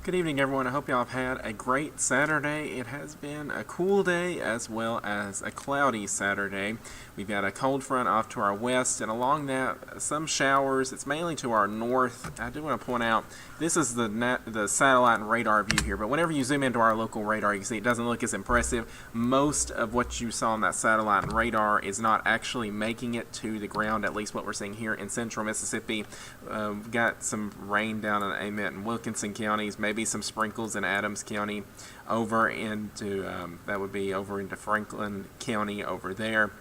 Good evening, everyone. I hope y'all have had a great Saturday. It has been a cool day as well as a cloudy Saturday. We've got a cold front off to our west, and along that, some showers. It's mainly to our north. I do want to point out, this is the satellite and radar view here, but whenever you zoom into our local radar, you can see it doesn't look as impressive. Most of what you saw on that satellite and radar is not actually making it to the ground, at least what we're seeing here in central Mississippi. We've got some rain down in Amite and Wilkinson counties, maybe some sprinkles in Adams County, over into that would be over into Franklin County over there,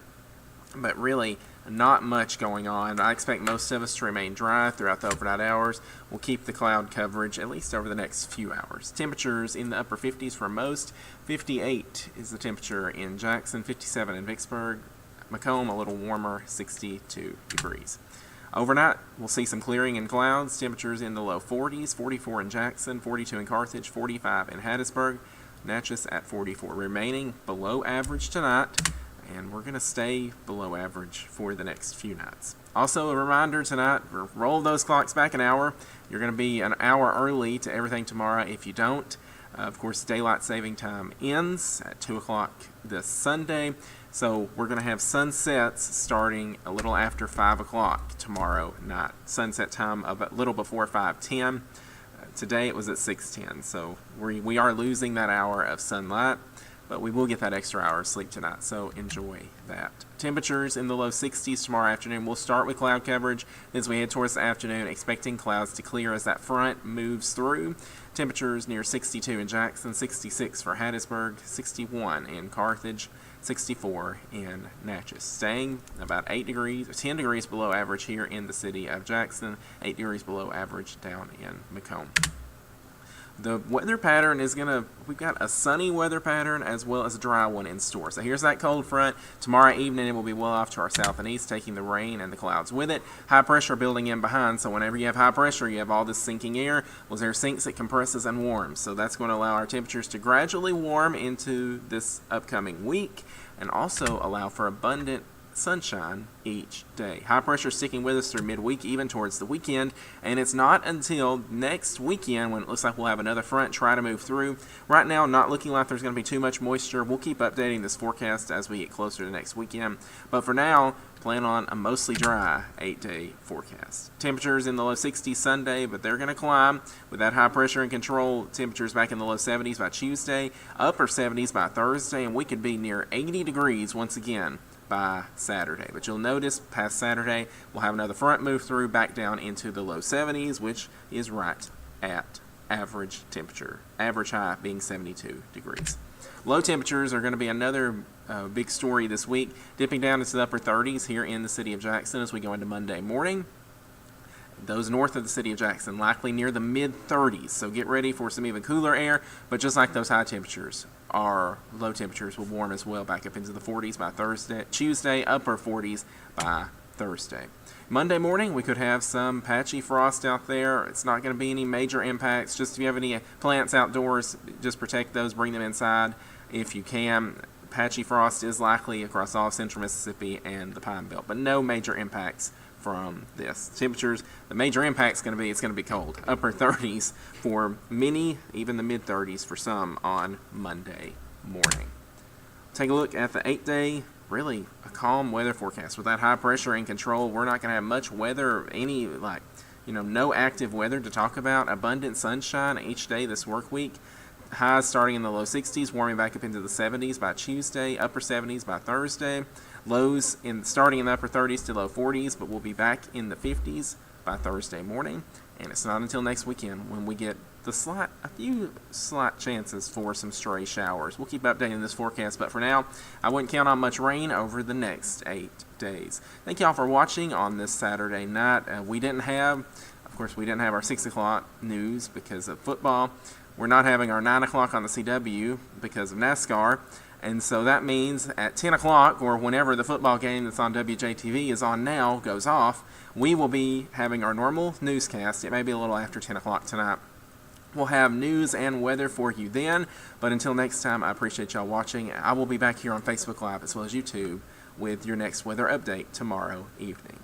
but really not much going on. I expect most of us to remain dry throughout the overnight hours. We'll keep the cloud coverage at least over the next few hours. Temperatures in the upper 50s for most. 58 is the temperature in Jackson, 57 in Vicksburg, Macomb a little warmer, 62 degrees. Overnight, we'll see some clearing in clouds, temperatures in the low 40s, 44 in Jackson, 42 in Carthage, 45 in Hattiesburg, Natchez at 44. Remaining below average tonight, and we're going to stay below average for the next few nights. Also, a reminder tonight, roll those clocks back an hour. You're going to be an hour early to everything tomorrow if you don't. Of course, daylight saving time ends at 2 o'clock this Sunday. So we're going to have sunsets starting a little after 5 o'clock tomorrow night. Sunset time of a little before 5:10. Today it was at 6:10. So we are losing that hour of sunlight, but we will get that extra hour of sleep tonight, so enjoy that. Temperatures in the low 60s tomorrow afternoon. We'll start with cloud coverage as we head towards the afternoon, expecting clouds to clear as that front moves through. Temperatures near 62 in Jackson, 66 for Hattiesburg, 61 in Carthage, 64 in Natchez. Staying about 10 degrees below average here in the city of Jackson, 8 degrees below average down in Macomb. The weather pattern is we've got a sunny weather pattern as well as a dry one in store. So here's that cold front. Tomorrow evening it will be well off to our south and east, taking the rain and the clouds with it. High pressure building in behind, so whenever you have high pressure, you have all this sinking air. Well, as air sinks, it compresses and warms. So that's going to allow our temperatures to gradually warm into this upcoming week and also allow for abundant sunshine each day. High pressure sticking with us through midweek, even towards the weekend, and it's not until next weekend when it looks like we'll have another front try to move through. Right now, not looking like there's going to be too much moisture. We'll keep updating this forecast as we get closer to next weekend, but for now, plan on a mostly dry 8-day forecast. Temperatures in the low 60s Sunday, but they're going to climb with that high pressure in control. Temperatures back in the low 70s by Tuesday, upper 70s by Thursday, and we could be near 80 degrees once again by Saturday. But you'll notice past Saturday we'll have another front move through back down into the low 70s, which is right at average temperature. Average high being 72 degrees. Low temperatures are going to be another big story this week, dipping down into the upper 30s here in the city of Jackson as we go into Monday morning. Those north of the city of Jackson likely near the mid-30s, so get ready for some even cooler air, but just like those high temperatures, our low temperatures will warm as well, back up into the 40s by Tuesday, upper 40s by Thursday. Monday morning, we could have some patchy frost out there. It's not going to be any major impacts. Just if you have any plants outdoors, just protect those, bring them inside if you can. Patchy frost is likely across all of central Mississippi and the Pine Belt, but no major impacts from this. Temperatures, the major impact is going to be, it's going to be cold. Upper 30s for many, even the mid 30s for some on Monday morning. Take a look at the 8-day, really a calm weather forecast. With that high pressure in control, we're not going to have much weather, no active weather to talk about. Abundant sunshine each day this work week. Highs starting in the low 60s, warming back up into the 70s by Tuesday, upper 70s by Thursday. Lows starting in the upper 30s to low 40s, but we'll be back in the 50s by Thursday morning. And it's not until next weekend when we get a few slight chances for some stray showers. We'll keep updating this forecast, but for now, I wouldn't count on much rain over the next 8 days. Thank y'all for watching on this Saturday night. We didn't have our 6 o'clock news because of football. We're not having our 9 o'clock on the CW because of NASCAR. And so that means at 10 o'clock, or whenever the football game that's on WJTV is on now goes off, we will be having our normal newscast. It may be a little after 10 o'clock tonight. We'll have news and weather for you then. But until next time, I appreciate y'all watching. I will be back here on Facebook Live as well as YouTube with your next weather update tomorrow evening.